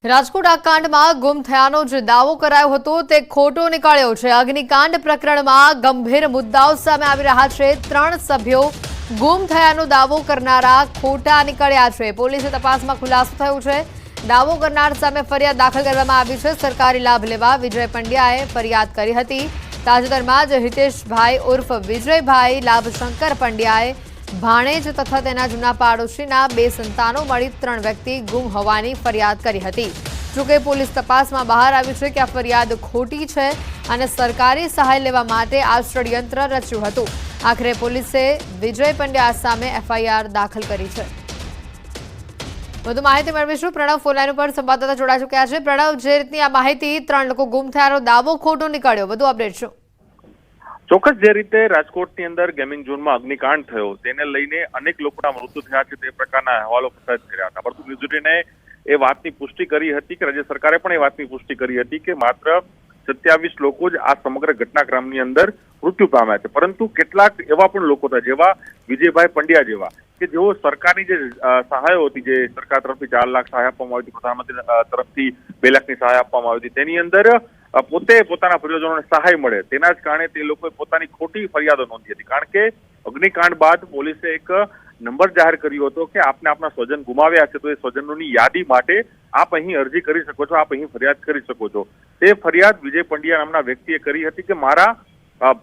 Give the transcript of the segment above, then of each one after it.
રાજકોટ કાંડમાં ગુમ થયાનો જે દાવો કરાયો હતો તે ખોટો નીકળ્યો છે। અગ્નિકાંડ પ્રકરણમાં ગંભીર મુદ્દાઓ સામે આવી રહ્યા છે। 3 સભ્યો ગુમ થયાનો દાવો કરનારા ખોટા નીકળ્યા છે। પોલીસે તપાસમાં ખુલાસો થયો છે। દાવો કરનાર સામે ફરિયાદ દાખલ કરવામાં આવી છે। સરકારી લાભ લેવા વિજય પંડ્યાએ ફરિયાદ કરી હતી। તાજેતરમાં જ હિતેશભાઈ ઉર્ફ વિજયભાઈ લાભશંકર પંડ્યાએ ભાણેજ તથા તેના જૂના પાડોશીના 2 સંતાનો મળી 3 વ્યક્તિ ગુમ હોવાની ફરિયાદ કરી હતી। જોકે પોલીસ તપાસમાં બહાર આવ્યું છે કે આ ફરિયાદ ખોટી છે અને સરકારી સહાય લેવા માટે આ ષડયંત્ર રચ્યું હતું। આખરે પોલીસે વિજય પંડ્યા સામે એફઆઈઆર દાખલ કરી છે। વધુ માહિતી મેળવીશું। પ્રણવ ફોનલાઈન ઉપર સંવાદદાતા જોડાઈ ચૂક્યા છે। પ્રણવ, જે રીતની આ માહિતી 3 લોકો ગુમ થયાનો દાવો ખોટો નીકળ્યો, વધુ અપડેટ શું? ચોક્કસ જે રીતે રાજકોટની અંદર ગેમિંગ ઝોનમાં અગ્નિકાંડ થયો તેને લઈને અનેક લોકોના મૃત્યુ થયા છે તે પ્રકારના અહેવાલો પ્રસારિત કર્યા હતા, પરંતુ ન્યૂઝ18એ એ વાતની પુષ્ટિ કરી હતી કે રાજ્ય સરકારે પણ એ વાતની પુષ્ટિ કરી હતી કે માત્ર 27 લોકો જ આ સમગ્ર ઘટનાક્રમની અંદર મૃત્યુ પામ્યા છે। પરંતુ કેટલાક એવા પણ લોકો હતા જેવા વિજયભાઈ પંડ્યા જેવા કે જેઓ સરકારની જે સહાયો હતી, જે સરકાર તરફથી 4 લાખ સહાય આપવામાં આવી હતી, પ્રધાનમંત્રી તરફથી 2 લાખની સહાય આપવામાં આવી હતી, તેની અંદર પોતે પોતાના પરિવારજનોને સહાય મળે તેના જ કારણે તે લોકોએ પોતાની ખોટી ફરિયાદો નોંધી હતી। કારણ કે અગ્નિકાંડ બાદ પોલીસે એક નંબર જાહેર કર્યો હતો કે આપને આપના સ્વજન ગુમાવ્યા છે તો એ સ્વજનોની યાદી માટે આપ અહીં અરજી કરી શકો છો, આપ અહીં ફરિયાદ કરી શકો છો। તે ફરિયાદ વિજય પંડ્યા નામના વ્યક્તિએ કરી હતી કે મારા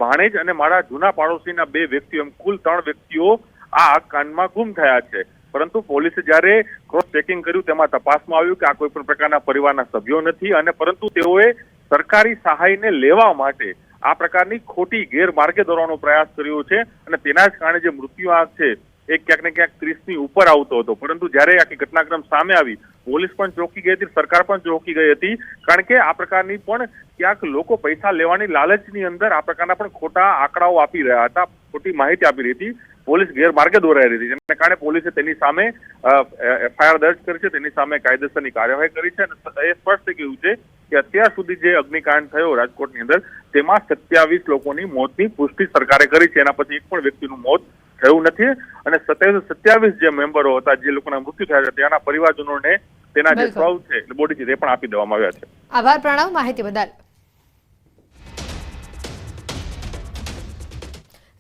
ભાણેજ અને મારા જૂના પાડોશીના 2 વ્યક્તિઓ, એમ કુલ 3 વ્યક્તિઓ આ કાંડમાં ગુમ થયા છે। પરંતુ પોલીસે જ્યારે ક્રોસ ચેકિંગ કર્યું તેમાં તપાસમાં આવ્યું કે આ કોઈ પણ પ્રકારના પરિવારના સભ્યો નથી અને પરંતુ તેઓએ સરકારી સહાયને લેવા માટે આ પ્રકારની ખોટી ગેરમાર્ગે દોરવાનો પ્રયાસ કર્યો છે અને તેના જ કારણે જે મૃત્યુ આંક છે એ ક્યાંક ને ક્યાંક 30ની ઉપર આવતો હતો। પરંતુ જ્યારે આખી ઘટનાક્રમ સામે આવી, પોલીસ પણ ચોંકી ગઈ હતી, સરકાર પણ ચોંકી ગઈ હતી, કારણ કે આ પ્રકારની પણ ક્યાંક લોકો પૈસા લેવાની લાલચની અંદર આ પ્રકારના પણ ખોટા આંકડાઓ આપી રહ્યા હતા, ખોટી માહિતી આપી રહી હતી। પોલીસ ગેરમાર્ગે દોરાઈ રહી હતી, જેને કારણે પોલીસે તેની સામે એફઆઈઆર દર્જ કરી છે, તેની સામે કાયદેસરની કાર્યવાહી કરી છે અને એ સ્પષ્ટ થઈ ગયું છે કે અત્યાર સુધી જે અગ્નિકાંડ થયો રાજકોટની અંદર તેમાં 27 લોકોની મોતની પુષ્ટિ સરકારે કરી છે। એના પછી એક પણ વ્યક્તિનું મોત થયું નથી અને 27 જે મેમ્બરો હતા, જે લોકોના મૃત્યુ થયા છે, તેના પરિવારજનોને તેના જે શવ છે, બોડી છે, તે પણ આપી દેવામાં આવ્યા છે। આભાર પ્રણવ, માહિતી બદલ।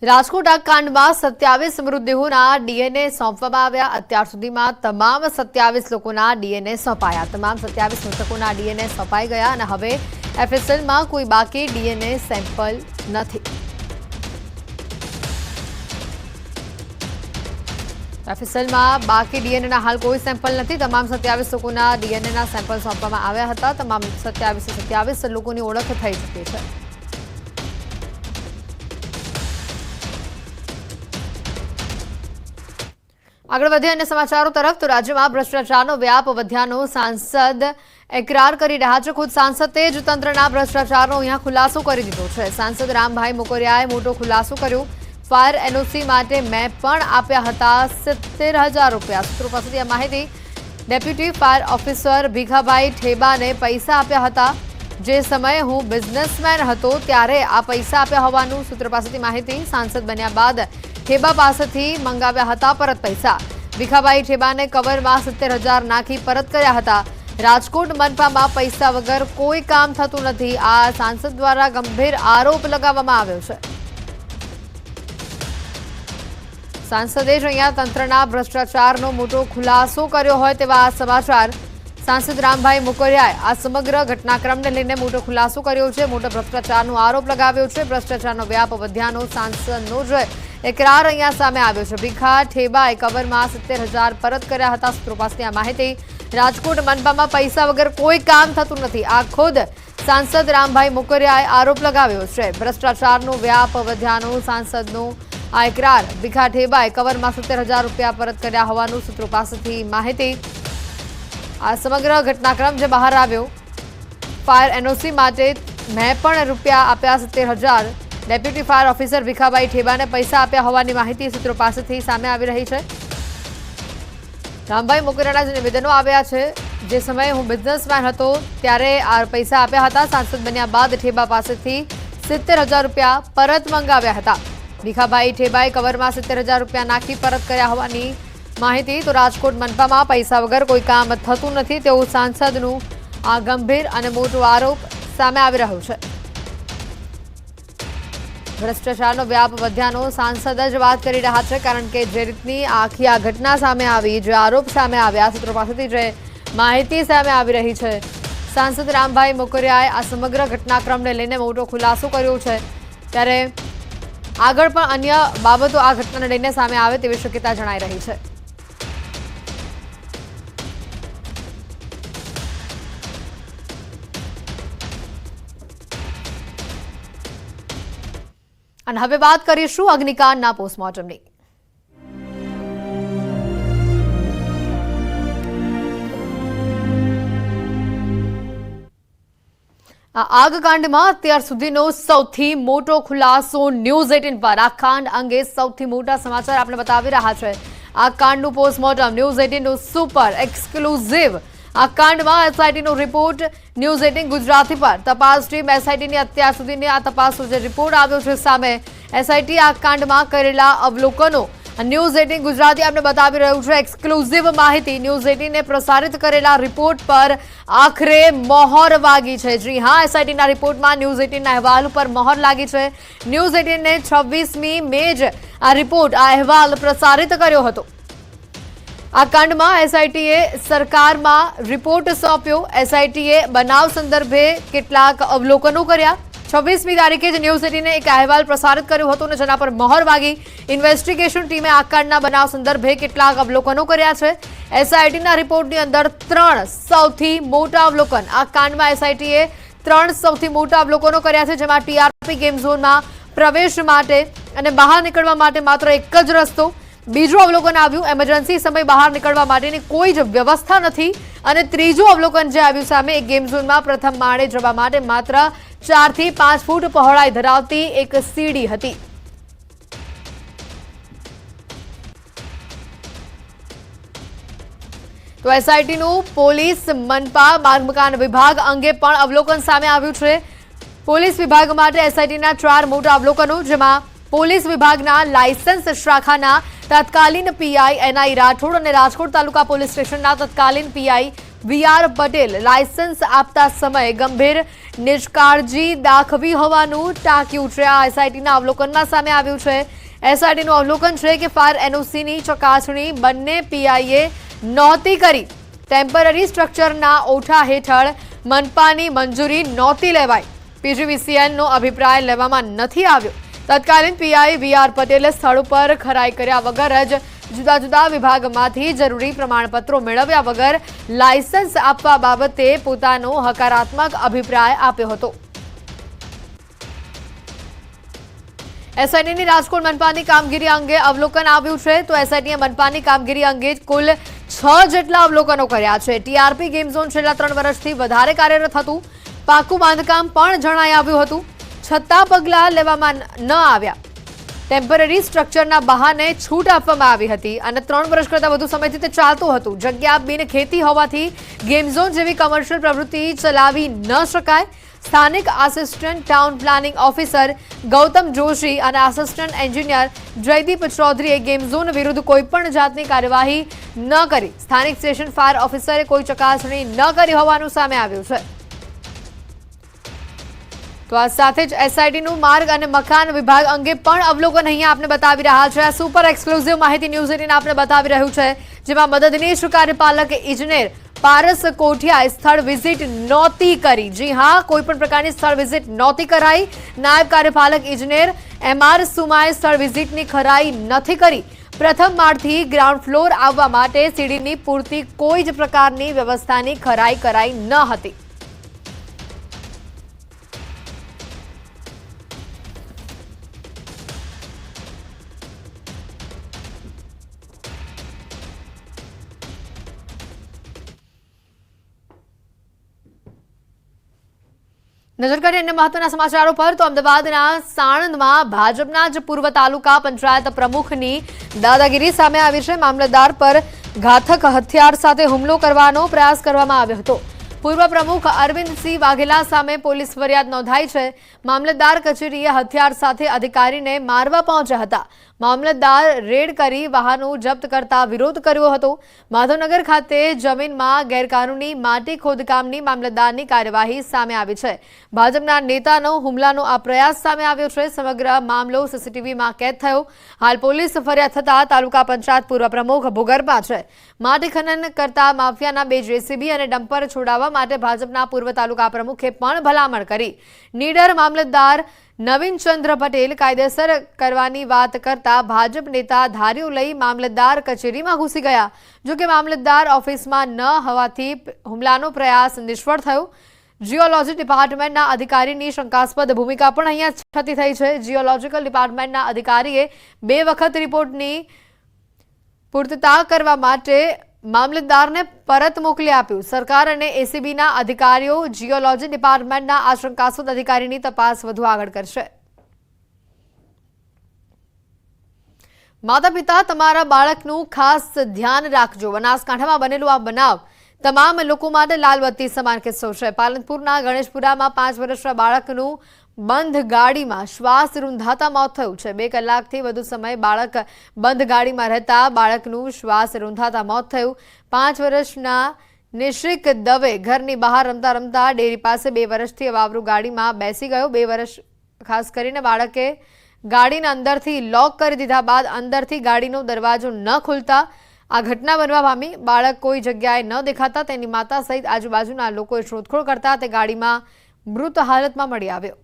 રાજકોટ કાંડમાં 27 મૃતદેહોના ડીએનએ સોંપવામાં આવ્યા। અત્યાર સુધીમાં તમામ 27 લોકોના ડીએનએ સોંપાયા। તમામ 27 મૃતકોના ડીએનએ સોંપાઈ ગયા અને હવે એફએસએલમાં કોઈ બાકી ડીએનએ સેમ્પલ નથી। એફએસએલમાં બાકી ડીએનએના હાલ કોઈ સેમ્પલ નથી। તમામ 27 લોકોના ડીએનએના સેમ્પલ સોંપવામાં આવ્યા હતા। તમામ 27 લોકોની ઓળખ થઈ ચૂકી છે। આગળ વધીએ અન્ય સમાચારો તરફ તો રાજ્યમાં ભ્રષ્ટાચારનો વ્યાપ વધ્યાનો સાંસદ એકરાર કરી રહ્યા છે। ખુદ સાંસદે જ તંત્રના ભ્રષ્ટાચારનો અહીંયા ખુલાસો કરી દીધો છે। સાંસદ રામભાઈ મોકરિયાએ મોટો ખુલાસો કર્યો। ફાયર એનઓસી માટે મેં પણ આપ્યા હતા 70,000 રૂપિયા। સૂત્રો પાસેથી આ માહિતી। ડેપ્યુટી ફાયર ઓફિસર ભીખાભાઈ ઠેબાને પૈસા આપ્યા હતા। જે સમયે હું બિઝનેસમેન હતો ત્યારે આ પૈસા આપ્યા હોવાનું સૂત્રો પાસેથી માહિતી। સાંસદ બન્યા બાદ ઠેબા પાસેથી મંગાવ્યા હતા પરત પૈસા। ભીખાભાઈ ઠેબાને કવરમાં 70,000 નાખી પરત કર્યા હતા। રાજકોટ મનપામાં પૈસા વગર કોઈ કામ થતું નથી, આ સાંસદ દ્વારા ગંભીર આરોપ લગાવવામાં આવ્યો છે। સાંસદે જ અહીંયા તંત્રના ભ્રષ્ટાચારનો મોટો ખુલાસો કર્યો હોય તેવા આ સમાચાર। સાંસદ રામભાઈ મોકરિયાએ આ સમગ્ર ઘટનાક્રમને લઈને મોટો ખુલાસો કર્યો છે, મોટો ભ્રષ્ટાચારનો આરોપ લગાવ્યો છે। ભ્રષ્ટાચારનો વ્યાપ વધ્યાનો સાંસદનો જ એકરાર અહીંયા સામે આવ્યો છે। ભીખા ઠેબાએ કવરમાં 70,000 પરત કર્યા હતા। સૂત્રો પાસેથી આ માહિતી। રાજકોટ મનપામાં પૈસા વગર કોઈ કામ થતું નથી, આ ખુદ સાંસદ રામભાઈ મોકરિયાએ આરોપ લગાવ્યો છે। ભ્રષ્ટાચારનો વ્યાપ વધ્યાનો સાંસદનો આ એકરાર। ભીખા ઠેબાએ કવરમાં 70,000 રૂપિયા પરત કર્યા હોવાનું સૂત્રો પાસેથી માહિતી। આ સમગ્ર ઘટનાક્રમ જે બહાર આવ્યો, ફાયર એનઓસી માટે મેં પણ રૂપિયા આપ્યા 70,000। ડેપ્યુટી ફાયર ઓફિસર ભીખાભાઈ ઠેબાને પૈસા આપ્યા હોવાની માહિતી સૂત્રો પાસેથી સામે આવી રહી છે। રામભાઈ મોકરિયાના જે નિવેદનો આવ્યા છે, જે સમયે હું બિઝનેસમેન હતો ત્યારે આ પૈસા આપ્યા હતા। સાંસદ બન્યા બાદ ઠેબા પાસેથી 70,000 રૂપિયા પરત મંગાવ્યા હતા। ભીખાભાઈ ઠેબાએ કવરમાં 70,000 રૂપિયા નાખી પરત કર્યા હોવાની માહિતી તો રાજકોટ મનપામાં પૈસા વગર કોઈ કામ થતું નથી તેવું સાંસદનું આ ગંભીર અને મોટો આરોપ સામે આવી રહ્યો છે. ભ્રષ્ટાચારનો વ્યાપ વધ્યાનો સાંસદ જ વાત કરી રહ્યા છે, કારણ કે જે રીતની આખી આ ઘટના સામે આવી, જે આરોપ સામે આવ્યા, સૂત્રો પાસેથી જે માહિતી સામે આવી રહી છે, સાંસદ રામભાઈ મોકરિયાએ આ સમગ્ર ઘટનાક્રમને લઈને મોટો ખુલાસો કર્યો છે. ત્યારે આગળ પણ અન્ય બાબતો આ ઘટનાને લઈને સામે આવે તેવી શક્યતા જણાઈ રહી છે. અને હવે વાત કરીશું અગ્નિકાંડના પોસ્ટમોર્ટમની. આ આગકાંડમાં અત્યાર સુધીનો સૌથી મોટો ખુલાસો ન્યૂઝ 18 પર. આ કાંડ અંગે સૌથી મોટા સમાચાર આપણે બતાવી રહ્યા છે. આ કાંડનું પોસ્ટમોર્ટમ ન્યૂઝ 18 નું સુપર એક્સક્લુઝિવ. આ કાંડમાં એસઆઈટીનો રિપોર્ટ ન્યૂઝ 18 ગુજરાતી પર. તપાસ ટીમ એસઆઈટીની અત્યાર સુધીની આ તપાસનો જે રિપોર્ટ આવ્યો છે સામે, એસઆઈટી આ કાંડમાં કરેલા અવલોકનો ન્યૂઝ 18 ગુજરાતી આપણે બતાવી રહ્યું છે. એક્સક્લુઝિવ માહિતી ન્યૂઝ 18 ને પ્રસારિત કરેલા રિપોર્ટ પર આખરે મહોર વાગી છે. જી હા, એસઆઈટીના રિપોર્ટમાં ન્યૂઝ 18 ના અહેવાલ ઉપર મહોર લાગી છે. ન્યૂઝ 18 ને 26મી મે જ આ રિપોર્ટ, આ અહેવાલ પ્રસારિત કર્યો હતો. આ કાંડમાં એસઆઈટીએ સરકારમાં રિપોર્ટ સોંપ્યો. એસઆઈટીએ બનાવ સંદર્ભે કેટલાક અવલોકનો કર્યા. 26મી તારીખે જ ન્યૂઝ 18 એક અહેવાલ પ્રસારિત કર્યો હતો અને જેના પર મહોર વાગી. ઇન્વેસ્ટિગેશન ટીમે આ કાંડના બનાવ સંદર્ભે કેટલાક અવલોકનો કર્યા છે. એસઆઈટીના રિપોર્ટની અંદર 3 સૌથી મોટા અવલોકન. આ કાંડમાં એસઆઈટીએ 3 સૌથી મોટા અવલોકનો કર્યા છે, જેમાં ટીઆરપી ગેમ ઝોનમાં પ્રવેશ માટે અને બહાર નીકળવા માટે માત્ર એક જ રસ્તો. બીજું અવલોકન આવ્યું, એમરજન્સી સમય બહાર નીકળવા માટેની કોઈ જ વ્યવસ્થા નથી. અને ત્રીજું અવલોકન જે આવ્યું સામે, એક ગેમ ઝોનમાં પ્રથમ માળે જવા માટે માત્ર 4 થી 5 ફૂટ પહોળાઈ ધરાવતી એક સીડી હતી. તો એસઆઈટીનું પોલીસ, મનપા, માર્ગ મકાન વિભાગ અંગે પણ અવલોકન સામે આવ્યું છે. પોલીસ વિભાગ માટે એસઆઈટીના 4 મોટા અવલોકનો, જેમાં પોલીસ વિભાગના લાયસન્સ શાખાના તત્કાલીન પીઆઈ એનઆઈ રાઠોડ અને રાજકોટ તાલુકા પોલીસ સ્ટેશનના તત્કાલીન પીઆઈ વીઆર પટેલ લાયસન્સ આપતા સમયે ગંભીર નિષ્કાળજી દાખવી હોવાનું ટાંક્યું છે. આ એસઆઈટીના અવલોકનમાં સામે આવ્યું છે. એસઆઈટીનું અવલોકન છે કે ફાયર એનઓસીની ચકાસણી બંને પીઆઈએ નહોતી કરી. ટેમ્પરરી સ્ટ્રક્ચરના ઓઠા હેઠળ મનપાની મંજૂરી નહોતી લેવાઈ. પીજીવીસીએલનો અભિપ્રાય લેવામાં નથી આવ્યો. તત્કાલીન પીઆઈ વીઆર પટેલે સ્થળ ઉપર ખરાઈ કર્યા વગર જ જુદા જુદા વિભાગમાંથી જરૂરી પ્રમાણપત્રો મેળવ્યા વગર લાયસન્સ આપવા બાબતે પોતાનો હકારાત્મક અભિપ્રાય આપ્યો હતો. એસઆઈટીની રાજકોટ મનપાની કામગીરી અંગે અવલોકન આવ્યું છે. તો એસઆઈટીએ મનપાની કામગીરી અંગે કુલ 6 જેટલા અવલોકનો કર્યા છે. ટીઆરપી ગેમ ઝોન છેલ્લા 3 વર્ષથી વધારે કાર્યરત હતું. પાકું બાંધકામ પણ જણાઈ આવ્યું હતું, છતાં પગલાં લેવામાં ન આવ્યા. ટેમ્પરરી સ્ટ્રક્ચરના બહાને છૂટ આપવામાં આવી હતી અને 3 વર્ષ કરતાં વધુ સમયથી તે ચાલતું હતું. જગ્યા બિનખેતી હોવાથી ગેમ ઝોન જેવી કમર્શિયલ પ્રવૃત્તિ ચલાવી ન શકાય. સ્થાનિક assistant town planning officer Gautam Joshi અને આસિસ્ટન્ટ એન્જિનિયર જયદીપ ચૌધરીએ ગેમ ઝોન વિરુદ્ધ કોઈપણ જાતની કાર્યવાહી ન કરી. સ્થાનિક સ્ટેશન ફાયર ઓફિસરે કોઈ ચકાસણી ન કરી હોવાનું સામે આવ્યું છે. તો આ સાથે જ એસઆઈટીનું માર્ગ અને મકાન વિભાગ અંગે પણ અવલોકન અહીંયા આપણે બતાવી રહ્યા છે. આ સુપર એક્સક્લુઝિવ માહિતી ન્યૂઝ 18 આપણે બતાવી રહ્યું છે, જેમાં મદદનીશ કાર્યપાલક ઇજનેર પારસ કોઠિયાએ સ્થળ વિઝિટ નહોતી કરી. જી હા, કોઈ પણ પ્રકારની સ્થળ વિઝિટ નહોતી કરાઈ. નાયબ કાર્યપાલક ઇજનેર એમઆર સુમાએ સ્થળ વિઝિટની ખરાઈ નથી કરી. પ્રથમ માળથી ગ્રાઉન્ડ ફ્લોર આવવા માટે સીડીની પૂરતી કોઈ જ પ્રકારની વ્યવસ્થાની ખરાઈ કરાઈ ન હતી. નજર કરીએ અન્ય મહત્વના સમાચારો પર. તો અમદાવાદના સાણંદમાં ભાજપના જ પૂર્વ તાલુકા પંચાયત પ્રમુખની દાદાગીરી સામે આવી છે. મામલતદાર પર ઘાતક હથિયાર સાથે હુમલો કરવાનો પ્રયાસ કરવામાં આવ્યો હતો. પૂર્વ પ્રમુખ અરવિંદસિંહ વાઘેલા સામે પોલીસ ફરિયાદ નોંધાઈ છે। મામલતદાર કચેરીએ હથિયાર સાથે અધિકારીને મારવા પહોંચ્યા હતા। મામલતદાર રેડ કરી વાહનો જપ્ત કરતા વિરોધ કર્યો હતો। માધવનગર ખાતે જમીનમાં ગેરકાનૂની માટી ખોદકામની મામલતદારની કાર્યવાહી સામે આવી છે। ભાજપના નેતાનો હુમલાનો આ પ્રયાસ સામે આવ્યો છે। સમગ્ર મામલો સીસીટીવીમાં કેદ થયો। હાલ પોલીસ ફરિયાદ થતા તાલુકા પંચાયત પૂર્વ પ્રમુખ ભૂગર્ભમાં છે। માટી ખનન કરતા માફિયાના 2 જેસીબી અને ડમ્પર છોડાવવા માટે ભાજપના પૂર્વ તાલુકા પ્રમુખે પણ ભલામણ કરી। નીડર મામલતદાર નવીનચંદ્ર પટેલ કાયદેસર કરવાની વાત કરતા ભાજપ નેતા ધારીઓ લઈ મામલતદાર કચેરીમાં ઘૂસી ગયા। જો કે મામલતદાર ઓફિસમાં ન હોવાથી હુમલાનો પ્રયાસ નિષ્ફળ થયો। જીઓલોજી ડિપાર્ટમેન્ટના અધિકારીની શંકાસ્પદ ભૂમિકા પણ અહીંયા છતી થઈ છે। જીઓલોજીકલ ડિપાર્ટમેન્ટના અધિકારીએ 2 વખત રિપોર્ટની પૂર્તતા કરવા માટે મામલતદારને પરત મોકલી આપ્યું। સરકાર અને એસીબીના અધિકારીઓ જીઓલોજી ડિપાર્ટમેન્ટના આ શંકાસ્પદ અધિકારીની તપાસ વધુ આગળ કરશે। માતા પિતા તમારા બાળકનું ખાસ ધ્યાન રાખજો। બનાસકાંઠામાં બનેલું આ બનાવ તમામ લોકો માટે લાલબત્તી સમાન કિસ્સો છે। પાલનપુરના ગણેશપુરામાં 5 વર્ષના બાળકનું બંધ ગાડીમાં શ્વાસ રૂંધાતા મોત થયું છે। 2 કલાકથી વધુ સમય બાળક બંધ ગાડીમાં રહેતા બાળકનું શ્વાસ રૂંધાતા મોત થયું। 5 વર્ષના નિશિક દવે ઘરની બહાર રમતા રમતા ડેરી પાસે 2 વર્ષથી વાવરું ગાડીમાં બેસી ગયો। 2 વર્ષ ખાસ કરીને બાળકે ગાડીને અંદરથી લોક કરી દીધા બાદ અંદરથી ગાડીનો દરવાજો ન ખુલતા આ ઘટના બનવા પામી। બાળક કોઈ જગ્યાએ ન દેખાતા તેની માતા સહિત આજુબાજુના લોકોએ શોધખોળ કરતા તે ગાડીમાં મૃત હાલતમાં મળી આવ્યો।